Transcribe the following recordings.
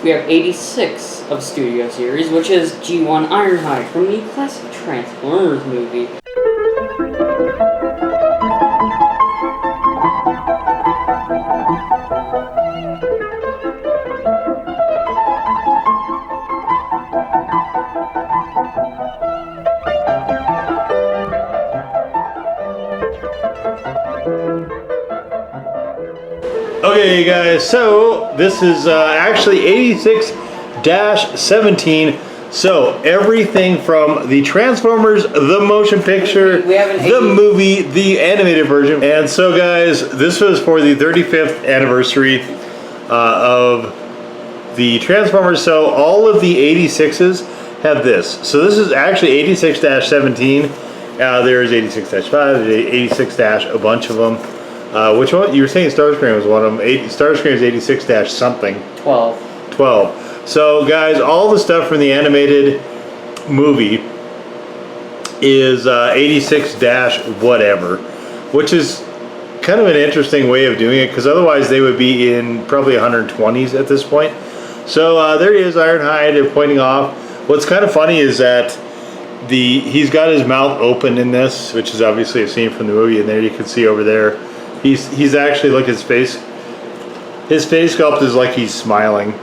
We have 86 of Studio Series, which is G1 Ironhide from the classic Transformers movie. Okay guys, so this is actually 86-17. So everything from the Transformers, the motion picture, the movie, the animated version. And so guys, this was for the 35th anniversary of the Transformers. So all of the 86s have this. So this is actually 86-17. There's 86-5, there's 86- a bunch of them. Which one? You were saying Starscream was one of them. Starscream is 86- something. 12. 12. So guys, all the stuff from the animated movie is 86- whatever, which is kind of an interesting way of doing it, because otherwise they would be in probably 120s at this point. So there he is, Ironhide, pointing off. What's kind of funny is that he's got his mouth open in this, which is obviously a scene from the movie, and there you can see over there, he's actually, look at his face. His face sculpt is like he's smiling.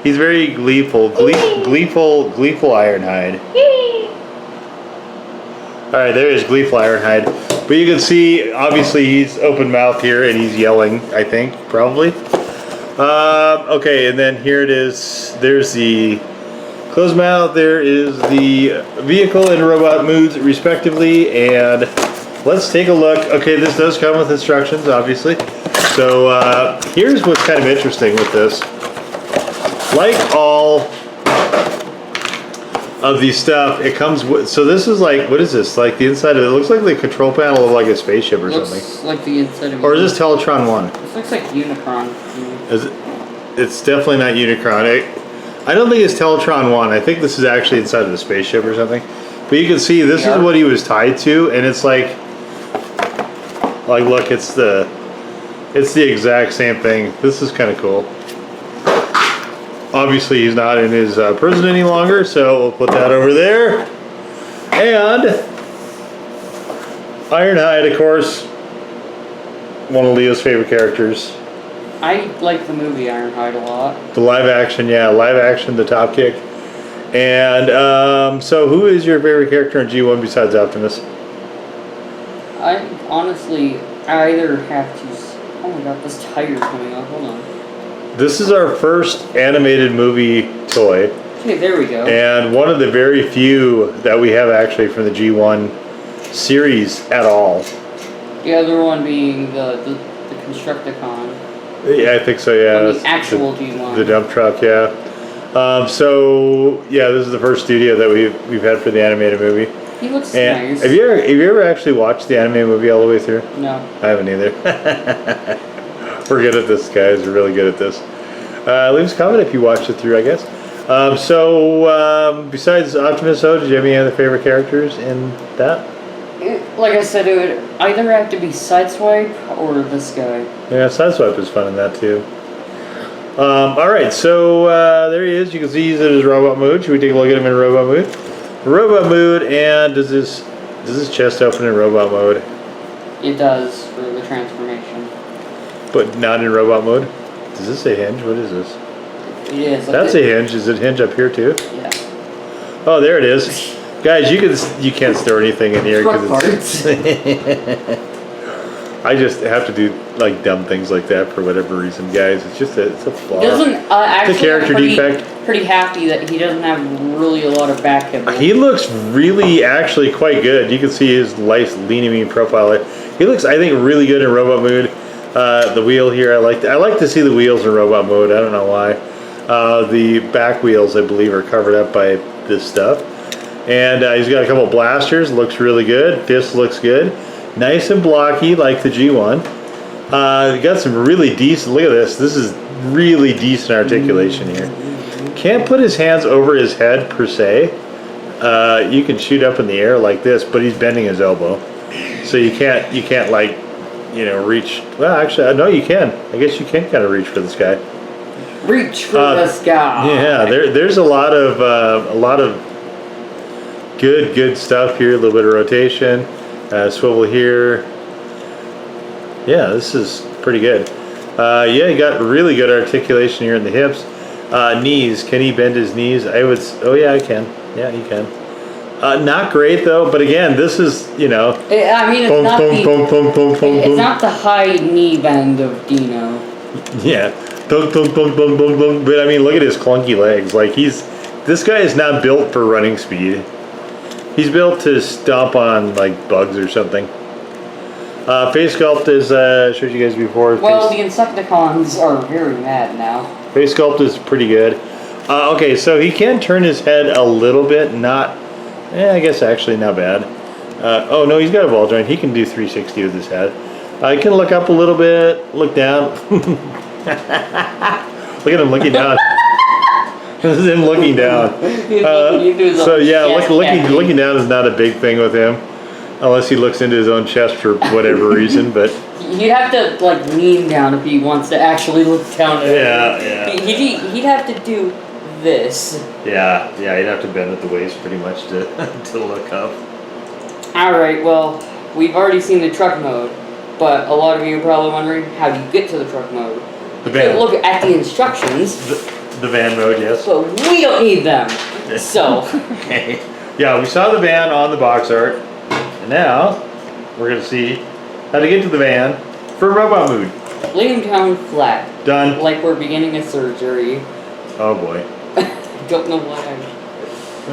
He's very gleeful, gleeful Ironhide. All right, there is gleeful Ironhide. But you can see, obviously, he's open mouth here, and he's yelling, I think, probably. Okay, and then here it is. There's the closed mouth. There is the vehicle and robot moods, respectively. And let's take a look. Okay, this does come with instructions, obviously. So here's what's kind of interesting with this. Like all of these stuff, it comes with, so this is like, what is this? Like the inside of it looks like the control panel of like a spaceship or something. Looks like the inside of. Or is this Teletron 1? This looks like Unicron. Is it? It's definitely not Unicron. I don't think it's Teletron 1. I think this is actually inside of the spaceship or something. But you can see this is what he was tied to, and it's like look, it's the exact same thing. This is kind of cool. Obviously, he's not in his prison any longer, so we'll put that over there. And Ironhide, of course, one of Leo's favorite characters. I like the movie Ironhide a lot. The live action, yeah, live action, the top kick. And so who is your favorite character in G1 besides Optimus? I honestly, I either have to. Oh my god, this tire's coming off. Hold on. This is our first animated movie toy. Okay, there we go. And one of the very few that we have actually from the G1 series at all. The other one being the Constructicon. Yeah, I think so, yeah. The actual G1. The dump truck, yeah. So, yeah, this is the first studio that we've had for the animated movie. He looks and nice. Have you ever actually watched the animated movie all the way through? No. I haven't either. We're good at this, guys. We're really good at this. Leave us a comment if you watched it through, I guess. Besides Optimus, did you have any other favorite characters in that? Like I said, it would either have to be Sideswipe or this guy. Yeah, Sideswipe is fun in that too. Alright, so there he is. You can see he's in his robot mood. Should we take a look at him in robot mood? Robot mood, and does his chest open in robot mode? It does for the transformation. But not in robot mode? Does this say hinge? What is this? It is. That's a hinge. Is it hinge up here too? Yeah. Oh, there it is. Guys, you can't store anything in here because it's. I just have to do like dumb things like that for whatever reason, guys. It's just it's a flaw. He doesn't actually. It's a character defect. Pretty happy that he doesn't have really a lot of back kibble. He looks really actually quite good. You can see his nice lean mean profile. He looks, I think, really good in robot mood. The wheel here, I like to see the wheels in robot mode. I don't know why. The back wheels, I believe, are covered up by this stuff. And he's got a couple blasters. Looks really good. Fist looks good. Nice and blocky like the G1. Got some really decent, look at this. This is really decent articulation here. Can't put his hands over his head per se. You can shoot up in the air like this, but he's bending his elbow. So you can't like, reach. Well, actually, no, you can. I guess you can kind of reach for this guy. Reach for the sky. Yeah, there's a lot of good stuff here. A little bit of rotation, swivel here. Yeah, this is pretty good. Yeah, you got really good articulation here in the hips. Knees, can he bend his knees? Oh yeah, I can. Yeah, he can. Not great though, but again, this is, you know. I mean, it's not the high knee bend of Dino. Yeah. But I mean, look at his clunky legs. Like this guy is not built for running speed. He's built to stomp on like bugs or something. Face sculpt is, showed you guys before. Well, the Insecticons are very mad now. Face sculpt is pretty good. Okay, so he can turn his head a little bit, I guess actually not bad. Oh no, he's got a ball joint. He can do 360 with his head. He can look up a little bit, look down. Look at him looking down. This is him looking down. So yeah, looking down is not a big thing with him. Unless he looks into his own chest for whatever reason, but you'd have to like lean down if he wants to actually look down at it. He'd have to do this. Yeah, he'd have to bend at the waist pretty much to look up. Alright, well, we've already seen the truck mode, but a lot of you are probably wondering, how do you get to the truck mode? The van. Look at the instructions. The van mode, yes. But we don't need them. So. Okay. Yeah, we saw the van on the box art. And now, we're going to see how to get to the van for robot mood. Lay him down flat. Done. Like we're beginning a surgery. Oh boy. Don't know why.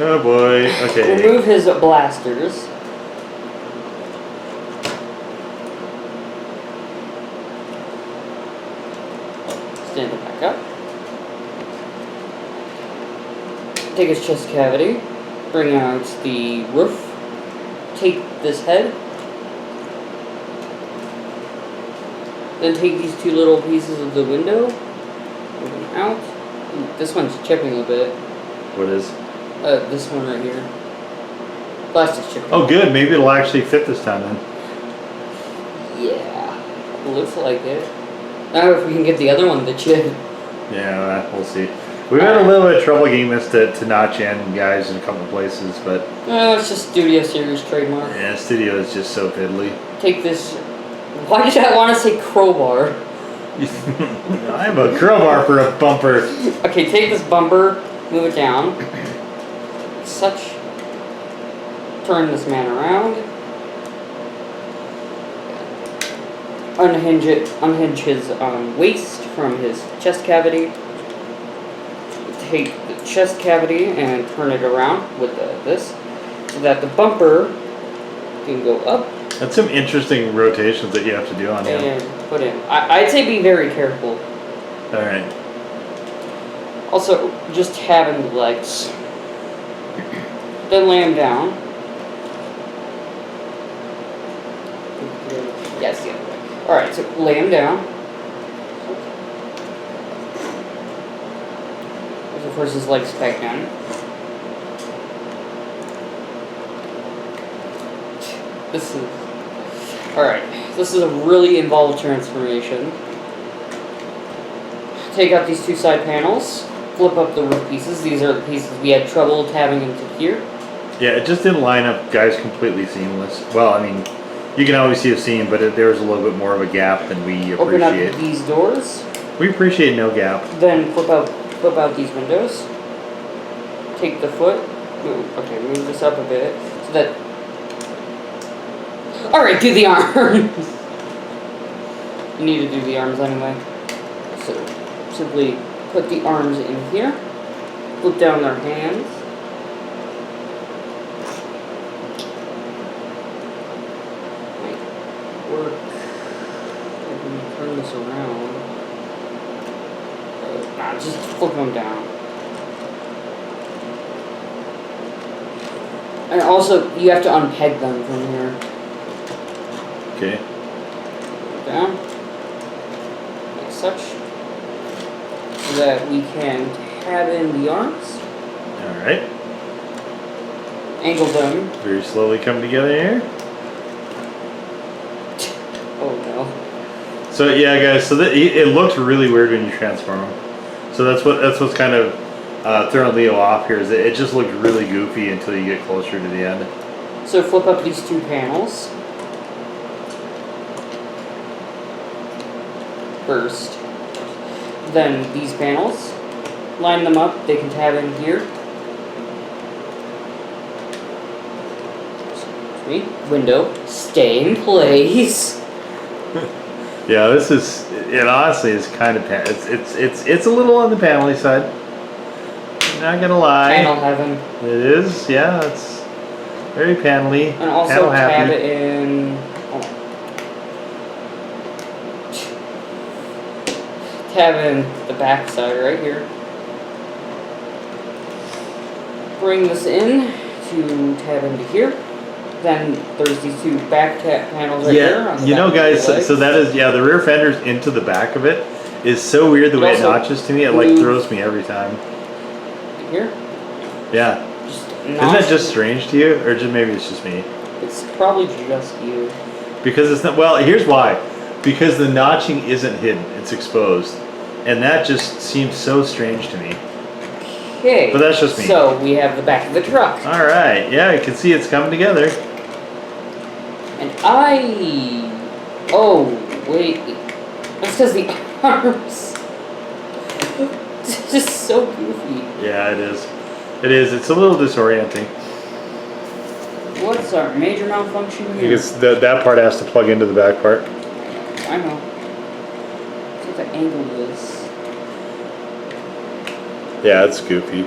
Oh boy. Okay. Remove his blasters. Stand him back up. Take his chest cavity. Bring out the roof. Take this head, then take these two little pieces of the window, move them out. Ooh, this one's chipping a bit. What is? This one right here. Plastic's chipping. Oh good, maybe it'll actually fit this time then. Yeah, looks like it. Now if we can get the other one to chip. Yeah, we'll see. We've had a little bit of trouble getting this to notch in, guys, in a couple places, but... It's just Studio Series trademark. Yeah, Studio is just so fiddly. Take this... Why did I want to say crowbar? I have a crowbar for a bumper. Okay, take this bumper, move it down. Such. Turn this man around. Unhinge his waist from his chest cavity. Take the chest cavity and turn it around with this, so that the bumper can go up. That's some interesting rotations that you have to do on him. And put in. I'd say be very careful. All right. Also, just having the legs. Then lay him down. Yes, the other way. All right, so lay him down. Force his legs back down. This is alright. This is a really involved transformation. Take out these two side panels. Flip up the roof pieces. These are the pieces we had trouble tabbing into here. Yeah, it just didn't line up, guys, completely seamless. Well, I mean, you can always see a seam, but there was a little bit more of a gap than we appreciate. Open up these doors. We appreciate no gap. Then flip out these windows. Take the foot. Move this up a bit so that. All right, do the arms. You need to do the arms anyway. So simply put the arms in here. Flip down their hands. Might work. Turn this around. Just flip them down. And also, you have to unpeg them from here. Okay. Down. Like such. So that we can tab in the arms. Alright. Angle them. Very slowly come together here. Oh no. So yeah, guys, so it looks really weird when you transform them. So that's what's kind of throwing Leo off here. Is it just looked really goofy until you get closer to the end. So flip up these two panels first. Then these panels, line them up. They can tab in here. Window, stay in place. Yeah, this is, it honestly is kind of, it's a little on the panely side. Not gonna lie. Panel heaven. It is, yeah, it's very panely. And also panel tab happy. it in. Tab in the back side right here. Bring this in to tab into here. Then there's these two back panels right there. On the you know, back guys, of the so that is, the rear fenders into the back of it is so weird the way it notches to me. It like throws me every time. Here? Yeah. Isn't that just strange to you? Or just maybe it's just me? It's probably just you. Because it's not, well, here's why. Because the notching isn't hidden, it's exposed. And that just seems so strange to me. Okay. But that's just me. So we have the back of the truck. Alright, yeah, you can see it's coming together. And oh, wait. That's because the arms. It's just so goofy. Yeah, it is. It is. It's a little disorienting. What's our major malfunction here? Because that part has to plug into the back part. I know. Look at the angle of this. Yeah, it's goofy.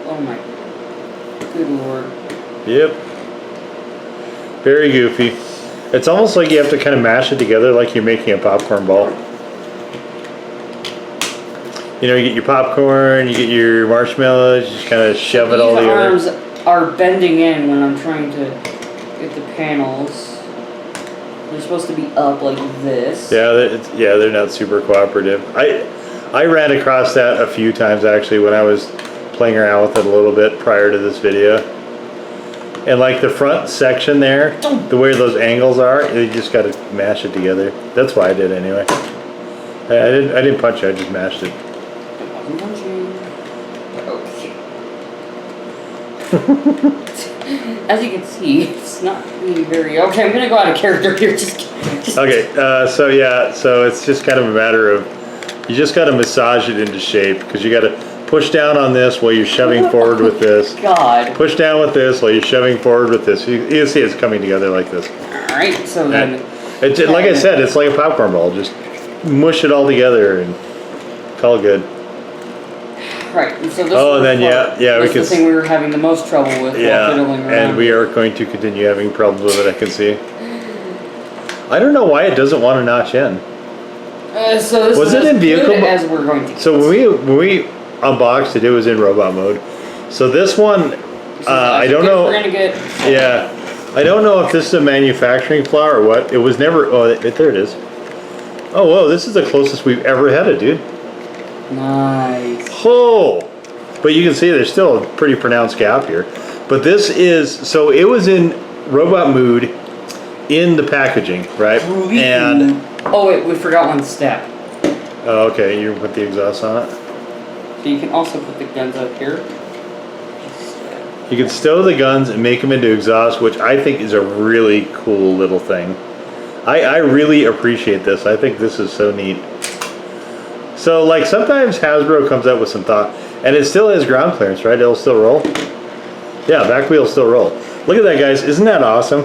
Oh my good lord. Yep. Very goofy. It's almost like you have to kind of mash it together like you're making a popcorn ball. You know, you get your popcorn, you get your marshmallows, you just kind of shove it all together. These arms are bending in when I'm trying to get the panels. They're supposed to be up like this. Yeah, they're not super cooperative. I ran across that a few times actually when I was playing around with it a little bit prior to this video. And like the front section there, the way those angles are, you just got to mash it together. That's why I did anyway. I didn't punch it, I just mashed it. As you can see, it's not really very... Okay, I'm going to go out of character here. Okay, so it's just kind of a matter of, you just got to massage it into shape, because you got to push down on this while you're shoving forward with this. God. Push down with this while you're shoving forward with this. You can see it's coming together like this. Alright, so then... Like I said, it's like a popcorn ball. Just mush it all together and call it good. Right, and so this we the thing we were having the most trouble with while fiddling around. And we are going to continue having problems with it, I can see. I don't know why it doesn't want to notch in. So this was is it in vehicle mode? As we're going to. So when we unboxed it, it was in robot mode. So this one, I don't know. We're gonna get. Yeah, I don't know if this is a manufacturing flaw or what. It was never. Oh, there it is. Oh, whoa! This is the closest we've ever had it, dude. Nice. Oh, but you can see there's still a pretty pronounced gap here. But this is, so it was in robot mood in the packaging, right? And oh wait, we forgot one step. oh, okay, you put the exhaust on it. So you can also put the guns up here. You can stow the guns and make them into exhaust, which I think is a really cool little thing. I really appreciate this. I think this is so neat. So like sometimes Hasbro comes up with some thought, and it still has ground clearance, right? It'll still roll. Yeah, back wheel still roll. Look at that, guys! Isn't that awesome?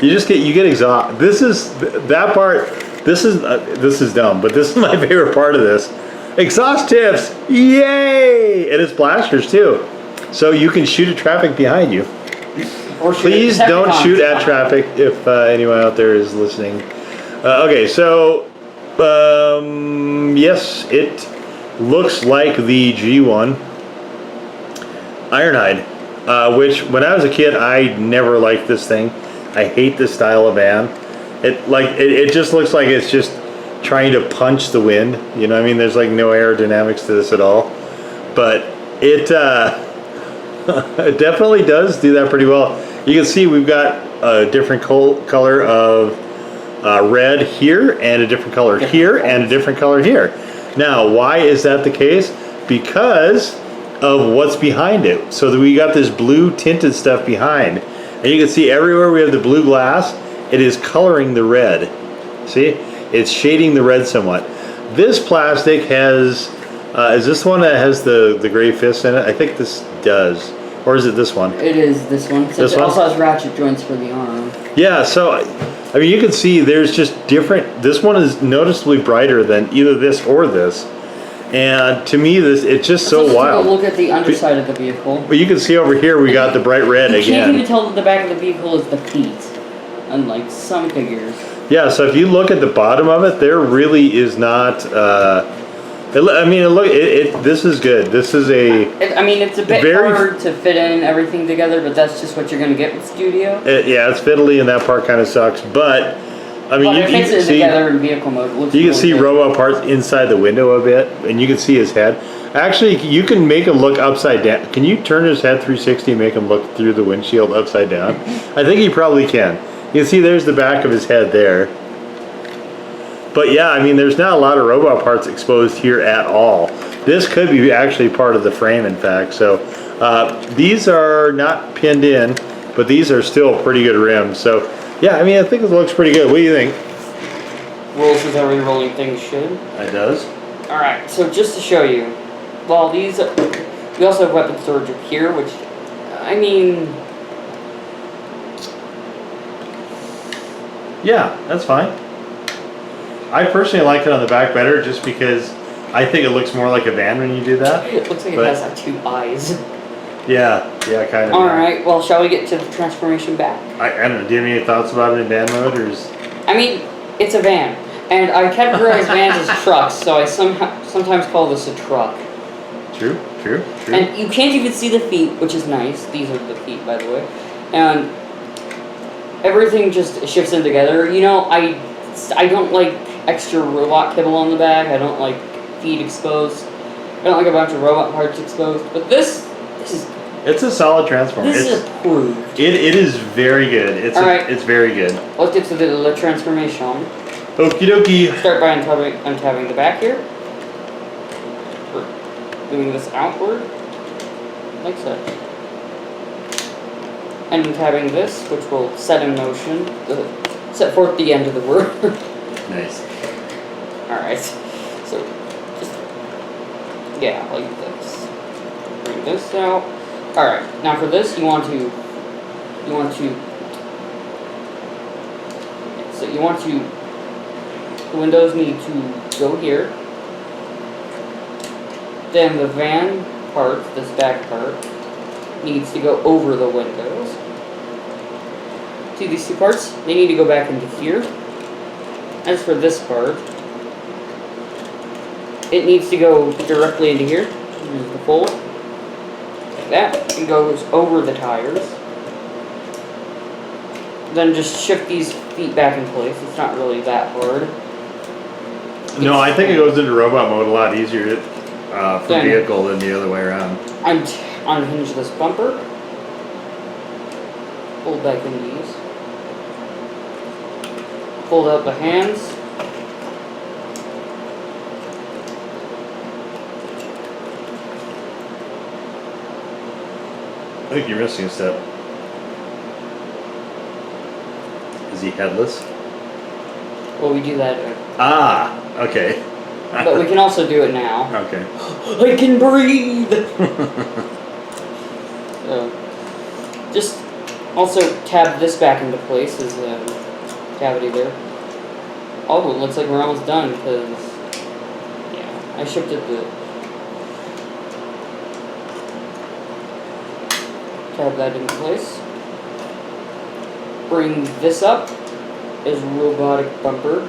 You get exhaust. This is that part. This is dumb, but this is my favorite part of this. Exhaust tips, yay! And it's blasters too, so you can shoot at traffic behind you. Or please don't shoot at traffic if anyone out there is listening. Okay, so. Yes, it looks like the G1 Ironhide, which when I was a kid, I never liked this thing. I hate this style of van. It just looks like it's just trying to punch the wind. You know what I mean? There's like no aerodynamics to this at all. But it, it definitely does do that pretty well. You can see we've got a different color of red here, and a different color here, and a different color here. Now, why is that the case? Because of what's behind it. So that we got this blue tinted stuff behind. And you can see everywhere we have the blue glass, it is coloring the red. See? It's shading the red somewhat. This plastic has, is this one that has the gray fist in it? I think this does. Or is it this one? It is this one. This it one? also has ratchet joints for the arm. Yeah, so, I mean, you can see there's just different, this one is noticeably brighter than either this or this. And to me, it's just so wild. Look at the underside of the vehicle. But you can see over here we got the bright red again. You can't even tell that the back of the vehicle is the feet, unlike some figures. Yeah, so if you look at the bottom of it, there really is not. This is good. This is it's a bit hard to fit in everything together, but that's just what you're going to get with Studio. Yeah, it's fiddly, and that part kind of sucks. But I mean, you can see together in vehicle mode. You can see robot parts inside the window a bit, and you can see his head. Actually, you can make him look upside down. Can you turn his head 360 and make him look through the windshield upside down? I think he probably can. You can see there's the back of his head there. But yeah, I mean, there's not a lot of robot parts exposed here at all. This could be actually part of the frame, in fact. So these are not pinned in, but these are still pretty good rims. So yeah, I mean, I think it looks pretty good. What do you think? Rolls as every rolling thing should. It does. All right, so just to show you, well, we also have weapon storage up here, which, I mean, yeah, that's fine. I personally like it on the back better just because I think it looks more like a van when you do that. It looks like it has like 2 eyes. Yeah, kind of. Alright, well, shall we get to the transformation back? I don't know, do you have any thoughts about it in van mode? I mean, it's a van. And I categorize vans as trucks, so I sometimes call this a truck. True. And you can't even see the feet, which is nice. These are the feet, by the way. And everything just shifts in together. You know, I don't like extra robot kibble on the back. I don't like feet exposed. I don't like a bunch of robot parts exposed. But this is... It's a solid transformer. This is approved. It is very good. It's very good. Let's get to the transformation. Okie dokie. Start by untabbing the back here. We're doing this outward, like so. And untabbing this, which will set in motion, set forth the end of the word. Nice. Alright, so just, yeah, like this. Bring this out. Alright, now for this, the windows need to go here. Then the van part, this back part, needs to go over the windows. See these 2 parts? They need to go back into here. As for this part, it needs to go directly into here. Here's the fold. Like that. It goes over the tires. Then just shift these feet back in place. It's not really that hard. No, I think it goes into robot mode a lot easier for vehicle than the other way around. Unhinge this bumper. Fold back in these. Fold out the hands. I think you're missing a step. Is he headless? Well, we do that. Okay. But we can also do it now. Okay. I can breathe! So, just also tab this back into place as a cavity there. Oh, it looks like we're almost done because, yeah, I shifted the... Tab that into place. Bring this up as robotic bumper.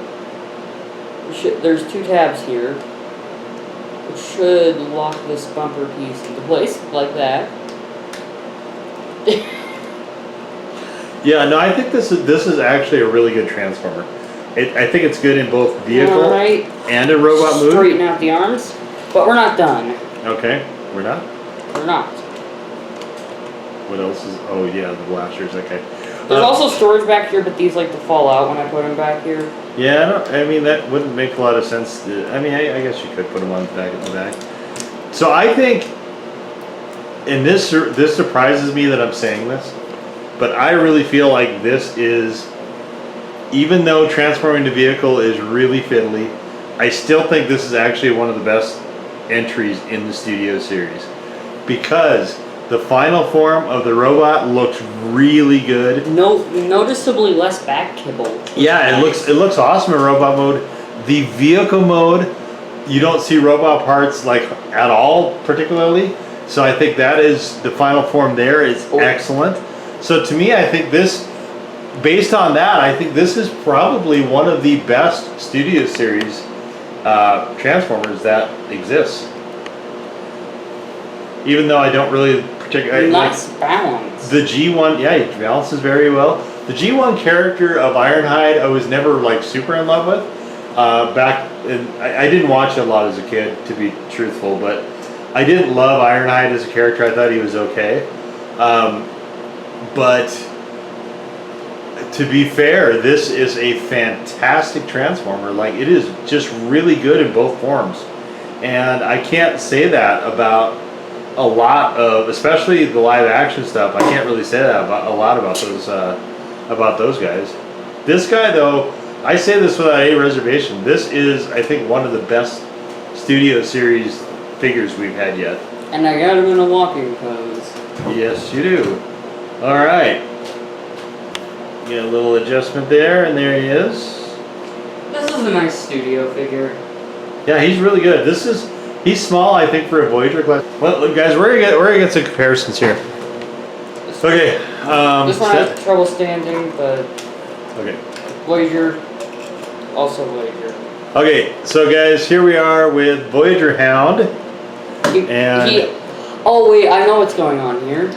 There's 2 tabs here, which should lock this bumper piece into place, like that. Yeah, no, I think this is actually a really good transformer. I think it's good in both vehicle and in robot mode. Straighten out the arms, but we're not done. Okay, we're not? We're not. What else is... Oh, yeah, the blasters, okay. There's also storage back here, but these like to fall out when I put them back here. Yeah, I mean that wouldn't make a lot of sense. I mean, I guess you could put them on the back of the back. So I think, and this surprises me that I'm saying this, but I really feel like this is, even though transforming the vehicle is really fiddly, I still think this is actually one of the best entries in the Studio series, because the final form of the robot looks really good. Noticeably less back kibble. Yeah, it looks awesome in robot mode. The vehicle mode, you don't see robot parts like at all particularly. So I think that is the final form there is excellent. So to me, I think this, based on that, I think this is probably one of the best Studio series Transformers that exists. Even though I don't really particularly nice balance. The G1, yeah, he balances very well. The G1 character of Ironhide, I was never like super in love with. I didn't watch it a lot as a kid, to be truthful, but I didn't love Ironhide as a character. I thought he was okay. But to be fair, this is a fantastic Transformer. Like, it is just really good in both forms. And I can't say that about a lot of, especially the live action stuff. I can't really say that about a lot about those guys. This guy, though, I say this without any reservation. This is, I think, one of the best Studio series figures we've had yet. And I got him in a walking pose. Yes, you do. All right. Get a little adjustment there, and there he is. This is a nice Studio figure. Yeah, he's really good. He's small, I think, for a Voyager class. Well, look, guys, we're gonna get some comparisons here. Okay. This one has trouble standing, but okay. Voyager, also Voyager. Okay, so guys, here we are with Voyager Hound, oh wait, I know what's going on here.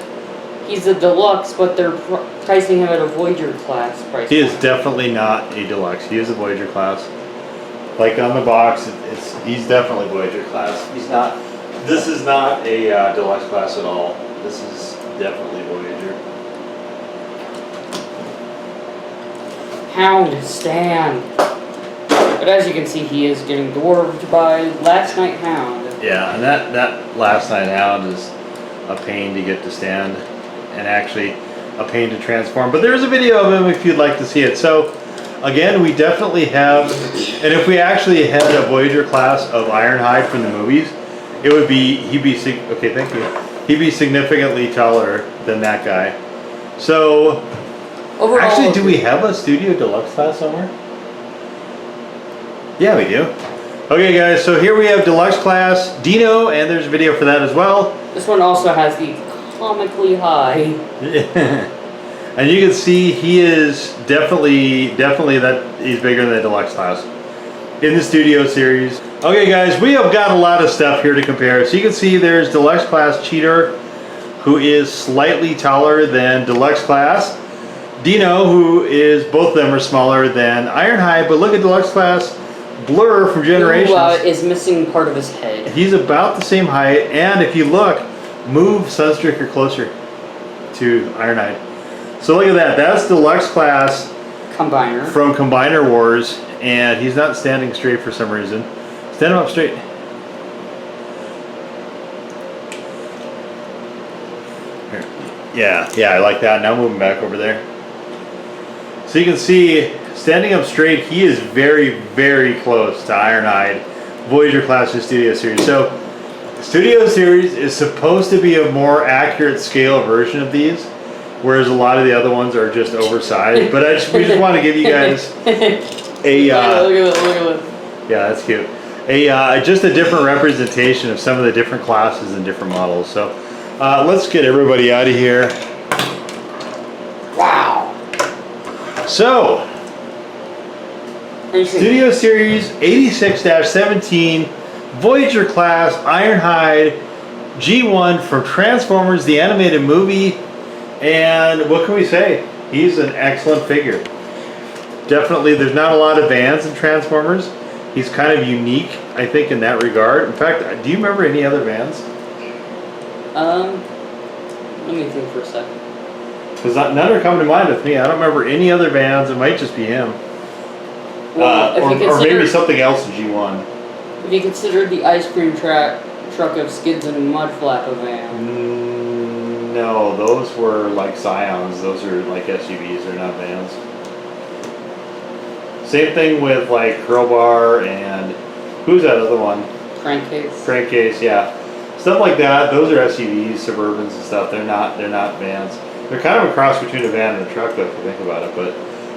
He's a deluxe, but they're pricing him at a Voyager class price. He is definitely not a deluxe. He is a Voyager class. Like on the box, he's definitely Voyager class. He's not. This is not a deluxe class at all. This is definitely Voyager. Hound stand. But as you can see, he is getting dwarfed by Last Night Hound. Yeah, and that Last Night Hound is a pain to get to stand, and actually a pain to transform. But there's a video of him if you'd like to see it. So again, we definitely have, and if we actually had a Voyager class of Ironhide from the movies, he'd be significantly taller than that guy. So overall, actually, do we have a Studio Deluxe class somewhere? Yeah, we do. Okay, guys, so here we have Deluxe class Dino, and there's a video for that as well. This one also has the comically high. And you can see he is definitely that he's bigger than the Deluxe class in the Studio series. Okay, guys, we have got a lot of stuff here to compare. So you can see there's Deluxe class Cheater, who is slightly taller than Deluxe class Dino, who is, both of them are smaller than Ironhide. But look at Deluxe class Blur from Generations. Who is missing part of his head. He's about the same height, and if you look, move Sunstreaker closer to Ironhide. So look at that. That's Deluxe class Combiner from Combiner Wars, and he's not standing straight for some reason. Stand him up straight. Here. Yeah, I like that. Now move him back over there. So you can see, standing up straight, he is very, very close to Ironhide, Voyager class in Studio series. So Studio series is supposed to be a more accurate scale version of these, whereas a lot of the other ones are just oversized. But we just want to give you guys a look at it. Yeah, that's cute. Just a different representation of some of the different classes and different models. So let's get everybody out of here. Wow. So Studio Series 86-17 Voyager class Ironhide G1 from Transformers the animated movie, and what can we say? He's an excellent figure. Definitely, there's not a lot of vans in Transformers. He's kind of unique, I think, in that regard. In fact, do you remember any other vans? Let me think for a second. Because none are coming to mind with me. I don't remember any other Vans. It might just be him. Well, or maybe something else in G1. If you consider the ice cream truck of Skids and Mudflap a van. No, those were like Scions. Those are like SUVs. They're not vans. Same thing with like Crowbar and who's that other one? Crankcase, yeah. Stuff like that. Those are SUVs, Suburbans and stuff. They're not vans. They're kind of a cross between a van and a truck, if you think about it. But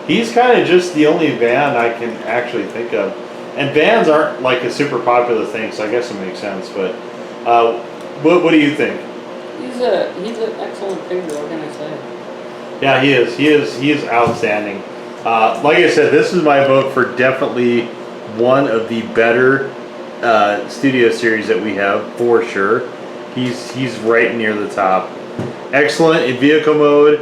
he's kind of just the only van I can actually think of. And vans aren't like a super popular thing, so I guess it makes sense. But what do you think? He's an excellent figure. What can I say? Yeah, he is. He is outstanding. Like I said, this is my vote for definitely one of the better studio series that we have for sure. He's right near the top. Excellent in vehicle mode,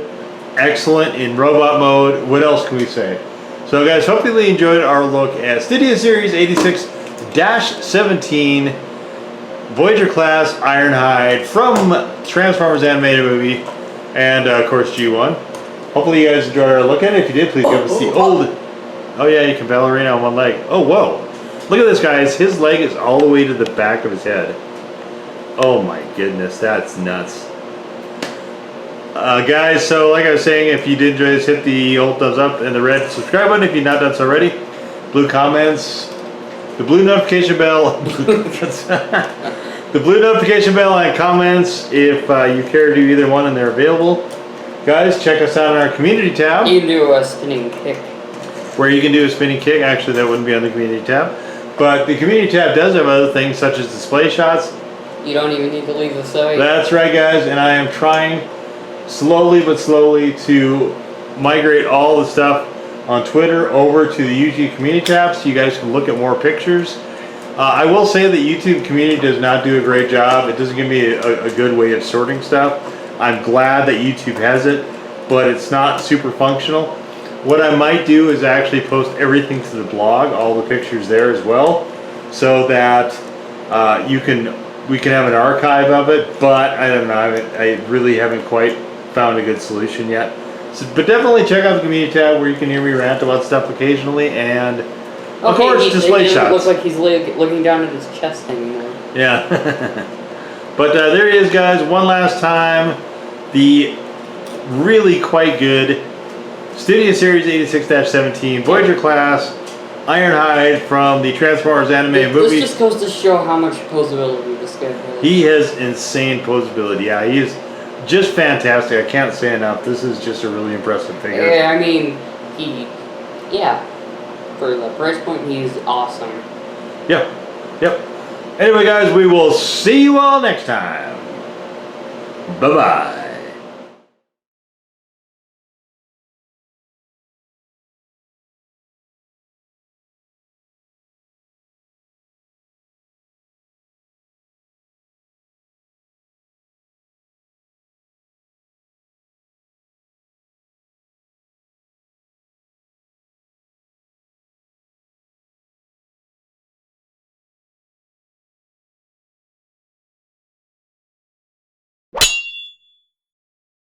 excellent in robot mode. What else can we say? So guys, hopefully you enjoyed our look at Studio Series 86-17 Voyager class Ironhide from Transformers animated movie, and of course G1. Hopefully you guys enjoyed our look at it. If you did, please give us the old. Oh yeah, you can ballerina on one leg. Oh whoa! Look at this, guys. His leg is all the way to the back of his head. Oh my goodness, that's nuts. Guys, so like I was saying, if you did enjoy this, hit the old thumbs up and the red subscribe button if you've not done so already. Blue comments, the blue notification bell, the blue notification bell and comments if you care to do either one and they're available. Guys, check us out on our community tab. You can do a spinning kick. Where you can do a spinning kick. Actually, that wouldn't be on the community tab. But the community tab does have other things such as display shots. You don't even need to leave the site. That's right, guys, and I am trying slowly but slowly to migrate all the stuff on Twitter over to the YouTube community tab so you guys can look at more pictures. I will say that YouTube community does not do a great job. It doesn't give me a good way of sorting stuff. I'm glad that YouTube has it, but it's not super functional. What I might do is actually post everything to the blog, all the pictures there as well, so that we can have an archive of it. But I don't know, I really haven't quite found a good solution yet. So, but definitely check out the community tab where you can hear me rant about stuff occasionally, and of course display shots. It looks like he's looking down at his chest anymore. Yeah. But there he is, guys. One last time, the really quite good Studio Series 86-17 Voyager class Ironhide from the Transformers animated movie. This just goes to show how much posability this guy has. He has insane posability. Yeah, he is just fantastic. I can't say enough. This is just a really impressive figure. Yeah, I mean, for the price point, he's awesome. Yep. Anyway, guys, we will see you all next time. Bye-bye.